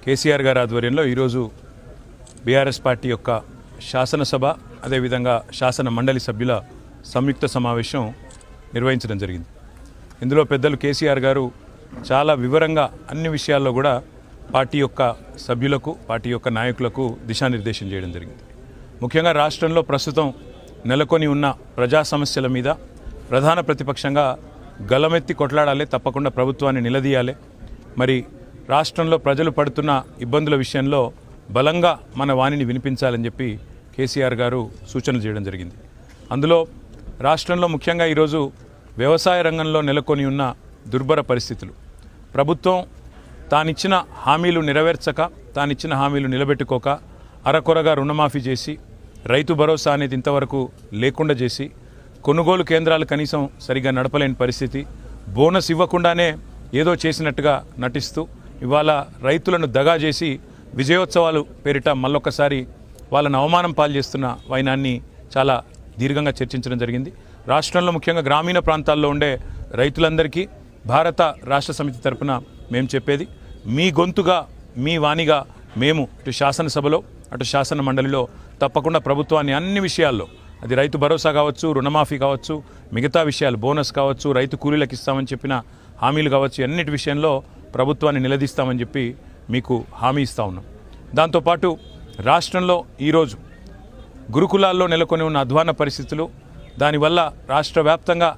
కేసీఆర్ గారి ఆధ్వర్యంలో ఈరోజు బీఆర్ఎస్ పార్టీ యొక్క శాసనసభ అదేవిధంగా శాసన మండలి సభ్యుల సంయుక్త సమావేశం నిర్వహించడం జరిగింది. ఇందులో పెద్దలు కేసీఆర్ గారు చాలా వివరంగా అన్ని విషయాల్లో కూడా పార్టీ యొక్క సభ్యులకు పార్టీ యొక్క నాయకులకు దిశానిర్దేశం చేయడం జరిగింది. ముఖ్యంగా రాష్ట్రంలో ప్రస్తుతం నెలకొని ఉన్న ప్రజా సమస్యల మీద ప్రధాన ప్రతిపక్షంగా గలమెత్తి కొట్లాడాలి, తప్పకుండా ప్రభుత్వాన్ని నిలదీయాలి. మరి రాష్ట్రంలో ప్రజలు పడుతున్న ఇబ్బందుల విషయంలో బలంగా మన వాణిని వినిపించాలని చెప్పి కేసీఆర్ గారు సూచనలు చేయడం జరిగింది. అందులో రాష్ట్రంలో ముఖ్యంగా ఈరోజు వ్యవసాయ రంగంలో నెలకొని ఉన్న దుర్భర పరిస్థితులు, ప్రభుత్వం తానిచ్చిన హామీలు నెరవేర్చక, తానిచ్చిన హామీలు నిలబెట్టుకోక అరకొరగా రుణమాఫీ చేసి, రైతు భరోసా అనేది ఇంతవరకు లేకుండా చేసి, కొనుగోలు కేంద్రాలు కనీసం సరిగా నడపలేని పరిస్థితి, బోనస్ ఇవ్వకుండానే ఏదో చేసినట్టుగా నటిస్తూ ఇవాళ రైతులను దగా చేసి విజయోత్సవాలు పేరిట మళ్ళొక్కసారి వాళ్ళను అవమానం పాలు చేస్తున్న వైనాన్ని చాలా దీర్ఘంగా చర్చించడం జరిగింది. రాష్ట్రంలో ముఖ్యంగా గ్రామీణ ప్రాంతాల్లో ఉండే రైతులందరికీ భారత రాష్ట్ర సమితి తరపున మేము చెప్పేది, మీ గొంతుగా మీ వాణిగా మేము ఇటు శాసనసభలో అటు శాసన మండలిలో తప్పకుండా ప్రభుత్వాన్ని అన్ని విషయాల్లో, అది రైతు భరోసా కావచ్చు, రుణమాఫీ కావచ్చు, మిగతా విషయాలు బోనస్ కావచ్చు, రైతు కూలీలకు ఇస్తామని చెప్పిన హామీలు కావచ్చు, అన్నిటి విషయంలో ప్రభుత్వాన్ని నిలదీస్తామని చెప్పి మీకు హామీ ఇస్తూ ఉన్నాం. దాంతోపాటు రాష్ట్రంలో ఈరోజు గురుకులాల్లో నెలకొని ఉన్న అధ్వాన పరిస్థితులు, దానివల్ల రాష్ట్ర వ్యాప్తంగా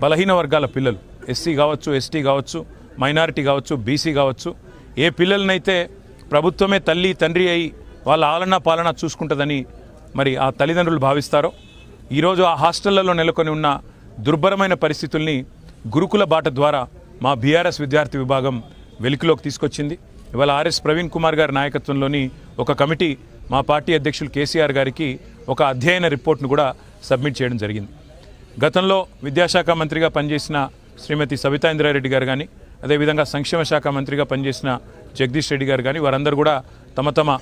బలహీన వర్గాల పిల్లలు, ఎస్సీ కావచ్చు, ఎస్టీ కావచ్చు, మైనారిటీ కావచ్చు, బీసీ కావచ్చు, ఏ పిల్లలనైతే ప్రభుత్వమే తల్లి తండ్రి అయి వాళ్ళ ఆలనా పాలన చూసుకుంటుందని మరి ఆ తల్లిదండ్రులు భావిస్తారో, ఈరోజు ఆ హాస్టళ్లలో నెలకొని ఉన్న దుర్భరమైన పరిస్థితుల్ని గురుకుల బాట ద్వారా మా బీఆర్ఎస్ విద్యార్థి విభాగం వెలికిలోకి తీసుకొచ్చింది. ఇవాళ ఆర్ఎస్ ప్రవీణ్ కుమార్ గారి నాయకత్వంలోని ఒక కమిటీ మా పార్టీ అధ్యక్షులు కేసీఆర్ గారికి ఒక అధ్యయన రిపోర్ట్ను కూడా సబ్మిట్ చేయడం జరిగింది. గతంలో విద్యాశాఖ మంత్రిగా పనిచేసిన శ్రీమతి సబితా ఇంద్రారెడ్డి గారు కానీ, అదేవిధంగా సంక్షేమ శాఖ మంత్రిగా పనిచేసిన జగదీష్ రెడ్డి గారు కానీ, వారందరూ కూడా తమ తమ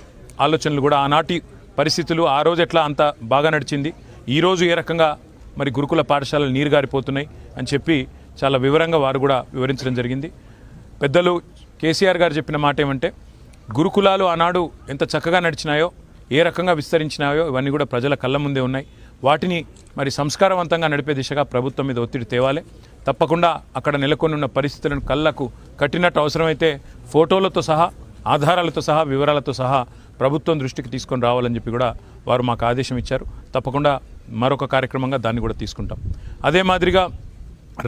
ఆలోచనలు కూడా ఆనాటి పరిస్థితులు, ఆ రోజు ఎట్లా అంత బాగా నడిచింది, ఈరోజు ఏ రకంగా మరి గురుకుల పాఠశాలలు నీరుగారిపోతున్నాయి అని చెప్పి చాలా వివరంగా వారు కూడా వివరించడం జరిగింది. పెద్దలు కేసీఆర్ గారు చెప్పిన మాట ఏమంటే, గురుకులాలు ఆనాడు ఎంత చక్కగా నడిచినాయో, ఏ రకంగా విస్తరించినాయో ఇవన్నీ కూడా ప్రజల కళ్ళ ముందే ఉన్నాయి. వాటిని మరి సంస్కారవంతంగా నడిపే దిశగా ప్రభుత్వం మీద ఒత్తిడి తేవాలి. తప్పకుండా అక్కడ నెలకొని ఉన్న పరిస్థితులను కళ్ళకు కట్టినట్టు, అవసరమైతే ఫోటోలతో సహా, ఆధారాలతో సహా, వివరాలతో సహా ప్రభుత్వం దృష్టికి తీసుకొని రావాలని చెప్పి కూడా వారు మాకు ఆదేశం ఇచ్చారు. తప్పకుండా మరొక కార్యక్రమంగా దాన్ని కూడా తీసుకుంటాం. అదే మాదిరిగా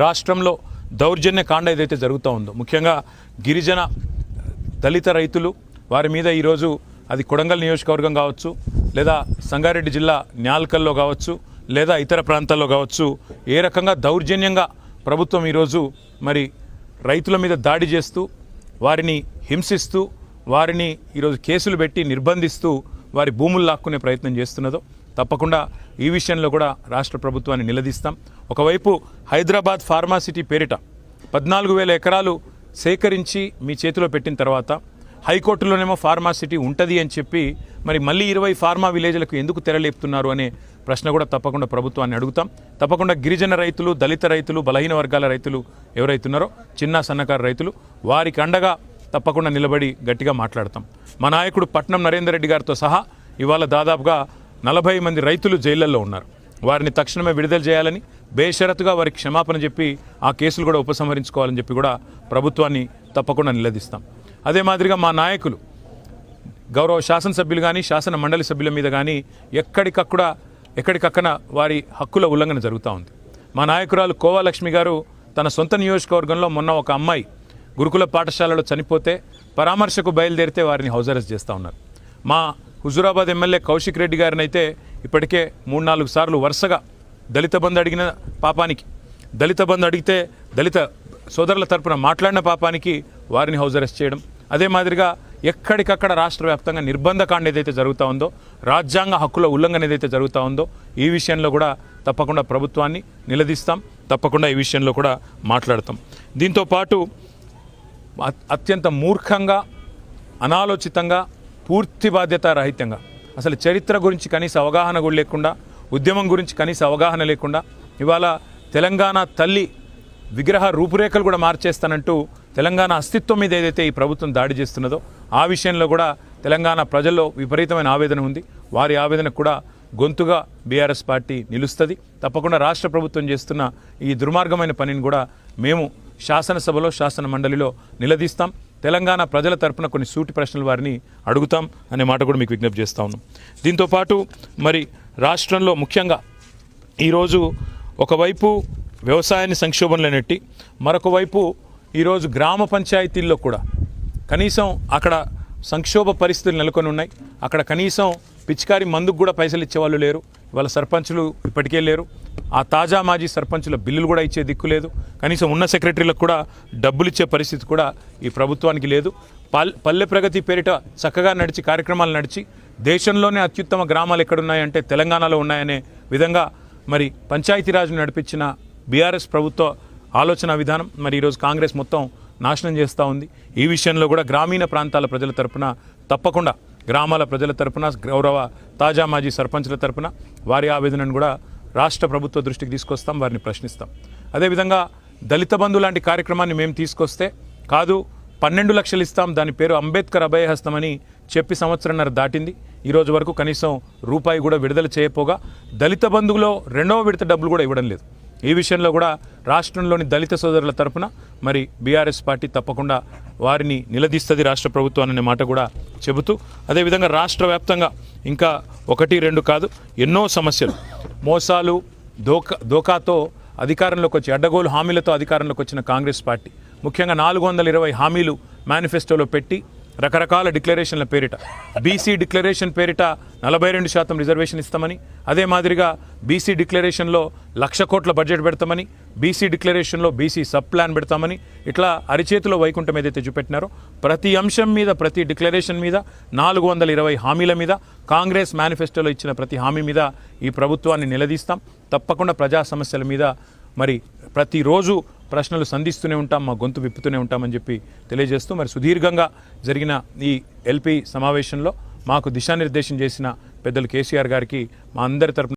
రాష్ట్రంలో దౌర్జన్య కాండ ఏదైతే జరుగుతూ ఉందో, ముఖ్యంగా గిరిజన దళిత రైతులు, వారి మీద ఈరోజు అది కొడంగల్ నియోజకవర్గం కావచ్చు, లేదా సంగారెడ్డి జిల్లా న్యాల్కల్లో కావచ్చు, లేదా ఇతర ప్రాంతాల్లో కావచ్చు, ఏ రకంగా దౌర్జన్యంగా ప్రభుత్వం ఈరోజు మరి రైతుల మీద దాడి చేస్తూ, వారిని హింసిస్తూ, వారిని ఈరోజు కేసులు పెట్టి నిర్బంధిస్తూ వారి భూములు లాక్కునే ప్రయత్నం చేస్తున్నదో, తప్పకుండా ఈ విషయంలో కూడా రాష్ట్ర ప్రభుత్వాన్ని నిలదీస్తాం. ఒకవైపు హైదరాబాద్ ఫార్మాసిటీ పేరిట 14,000 ఎకరాలు సేకరించి మీ చేతిలో పెట్టిన తర్వాత హైకోర్టులోనేమో ఫార్మాసిటీ ఉంటుంది అని చెప్పి మరి మళ్ళీ 20 ఫార్మా విలేజ్లకు ఎందుకు తెరలేపుతున్నారు అనే ప్రశ్న కూడా తప్పకుండా ప్రభుత్వాన్ని అడుగుతాం. తప్పకుండా గిరిజన రైతులు, దళిత రైతులు, బలహీన వర్గాల రైతులు ఎవరైతున్నారో, చిన్న సన్నకారు రైతులు, వారికి అండగా తప్పకుండా నిలబడి గట్టిగా మాట్లాడతాం. మా నాయకుడు పట్నం నరేందర్ రెడ్డి గారితో సహా ఇవాళ దాదాపుగా 40 మంది రైతులు జైళ్లలో ఉన్నారు. వారిని తక్షణమే విడుదల చేయాలని, బేషరతుగా వారికి క్షమాపణ చెప్పి ఆ కేసులు కూడా ఉపసంహరించుకోవాలని చెప్పి కూడా ప్రభుత్వాన్ని తప్పకుండా నిలదీస్తాం. అదే మాదిరిగా మా నాయకులు, గౌరవ శాసనసభ్యులు కానీ, శాసన మండలి సభ్యుల మీద కానీ ఎక్కడికక్కడ వారి హక్కుల ఉల్లంఘన జరుగుతూ ఉంది. మా నాయకురాలు కోవాలక్ష్మి గారు తన సొంత నియోజకవర్గంలో మొన్న ఒక అమ్మాయి గురుకుల పాఠశాలలో చనిపోతే పరామర్శకు బయలుదేరితే వారిని హౌస్ అరెస్ట్ చేస్తూ ఉన్నారు. మా హుజూరాబాద్ ఎమ్మెల్యే కౌశిక్ రెడ్డి గారిని అయితే ఇప్పటికే 3-4 సార్లు వరుసగా దళిత బంధు అడిగిన పాపానికి, దళిత బంధు అడిగితే దళిత సోదరుల తరపున మాట్లాడిన పాపానికి వారిని హౌస్ అరెస్ట్ చేయడం. అదే మాదిరిగా ఎక్కడికక్కడ రాష్ట్ర వ్యాప్తంగా నిర్బంధకాండ ఏదైతే జరుగుతూ ఉందో, రాజ్యాంగ హక్కుల ఉల్లంఘన ఏదైతే జరుగుతూ ఉందో, ఈ విషయంలో కూడా తప్పకుండా ప్రభుత్వాన్ని నిలదీస్తాం. తప్పకుండా ఈ విషయంలో కూడా మాట్లాడతాం. దీంతోపాటు అత్యంత మూర్ఖంగా, అనాలోచితంగా, పూర్తి బాధ్యత రహితంగా, అసలు చరిత్ర గురించి కనీస అవగాహన కూడా లేకుండా, ఉద్యమం గురించి కనీస అవగాహన లేకుండా ఇవాళ తెలంగాణ తల్లి విగ్రహ రూపురేఖలు కూడా మార్చేస్తానంటూ తెలంగాణ అస్తిత్వం మీద ఏదైతే ఈ ప్రభుత్వం దాడి చేస్తున్నదో ఆ విషయంలో కూడా తెలంగాణ ప్రజల్లో విపరీతమైన ఆవేదన ఉంది. వారి ఆవేదనకు కూడా గొంతుగా బీఆర్ఎస్ పార్టీ నిలుస్తుంది. తప్పకుండా రాష్ట్ర ప్రభుత్వం చేస్తున్న ఈ దుర్మార్గమైన పనిని కూడా మేము శాసనసభలో శాసన మండలిలో నిలదీస్తాం. తెలంగాణ ప్రజల తరపున కొన్ని సూటి ప్రశ్నలు వారిని అడుగుతాం అనే మాట కూడా మీకు విజ్ఞప్తి చేస్తా ఉన్నాం. దీంతోపాటు మరి రాష్ట్రంలో ముఖ్యంగా ఈరోజు ఒకవైపు వ్యవసాయాన్ని సంక్షోభంలో నెట్టి మరొక వైపు ఈరోజు గ్రామ పంచాయతీల్లో కూడా కనీసం అక్కడ సంక్షోభ పరిస్థితులు నెలకొని ఉన్నాయి. అక్కడ కనీసం పిచికారి మందుకు కూడా పైసలు ఇచ్చేవాళ్ళు లేరు. ఇవాళ సర్పంచులు ఇప్పటికే లేరు. ఆ తాజా మాజీ సర్పంచుల బిల్లులు కూడా ఇచ్చే దిక్కు లేదు. కనీసం ఉన్న సెక్రటరీలకు కూడా డబ్బులు ఇచ్చే పరిస్థితి కూడా ఈ ప్రభుత్వానికి లేదు. పల్లె ప్రగతి పేరిట చక్కగా నడిచి కార్యక్రమాలు నడిచి దేశంలోనే అత్యుత్తమ గ్రామాలు ఎక్కడున్నాయంటే తెలంగాణలో ఉన్నాయనే విధంగా మరి పంచాయతీరాజ్ను నడిపించిన బీఆర్ఎస్ ప్రభుత్వ ఆలోచన విధానం మరి ఈరోజు కాంగ్రెస్ మొత్తం నాశనం చేస్తూ ఉంది. ఈ విషయంలో కూడా గ్రామీణ ప్రాంతాల ప్రజల తరపున తప్పకుండా గ్రామాల ప్రజల తరపున గౌరవ తాజా మాజీ సర్పంచుల తరపున వారి ఆవేదనను కూడా రాష్ట్ర ప్రభుత్వ దృష్టికి తీసుకొస్తాం, వారిని ప్రశ్నిస్తాం. అదేవిధంగా దళిత బంధు లాంటి కార్యక్రమాన్ని మేము తీసుకొస్తే కాదు 12 లక్షలు ఇస్తాం, దాని పేరు అంబేద్కర్ అభయహస్తం అని చెప్పి సంవత్సరంన్నర దాటింది. ఈరోజు వరకు కనీసం రూపాయి కూడా విడుదల చేయపోగా దళిత బంధువులో 2వ విడత డబ్బులు కూడా ఇవ్వడం లేదు. ఈ విషయంలో కూడా రాష్ట్రంలోని దళిత సోదరుల తరపున మరి బీఆర్ఎస్ పార్టీ తప్పకుండా వారిని నిలదీస్తుంది రాష్ట్ర ప్రభుత్వాన్ని అనే మాట కూడా చెబుతూ, అదేవిధంగా రాష్ట్ర వ్యాప్తంగా ఇంకా 1-2 కాదు ఎన్నో సమస్యలు, మోసాలు, దోకాతో అధికారంలోకి వచ్చి అడ్డగోలు హామీలతో అధికారంలోకి వచ్చిన కాంగ్రెస్ పార్టీ ముఖ్యంగా 420 హామీలు మేనిఫెస్టోలో పెట్టి రకరకాల డిక్లరేషన్ల పేరిట బీసీ డిక్లరేషన్ పేరిట 42% రిజర్వేషన్ ఇస్తామని, అదే మాదిరిగా బీసీ డిక్లరేషన్లో 1,00,000 కోట్ల బడ్జెట్ పెడతామని, బీసీ డిక్లరేషన్లో బీసీ సబ్ ప్లాన్ పెడతామని ఇట్లా అరిచేతిలో వైకుంఠం ఏదైతే చూపెట్టినారో ప్రతి అంశం మీద ప్రతి డిక్లరేషన్ మీద 420 హామీల మీద కాంగ్రెస్ మేనిఫెస్టోలో ఇచ్చిన ప్రతి హామీ మీద ఈ ప్రభుత్వాన్ని నిలదీస్తాం. తప్పకుండా ప్రజా సమస్యల మీద మరి ప్రతిరోజు ప్రశ్నలు సంధిస్తూనే ఉంటాం, మా గొంతు విప్పుతూనే ఉంటామని చెప్పి తెలియజేస్తూ మరి సుదీర్ఘంగా జరిగిన ఈ ఎల్పీ సమావేశంలో మాకు దిశానిర్దేశం చేసిన పెద్దలు కేసీఆర్ గారికి మా అందరి తరపున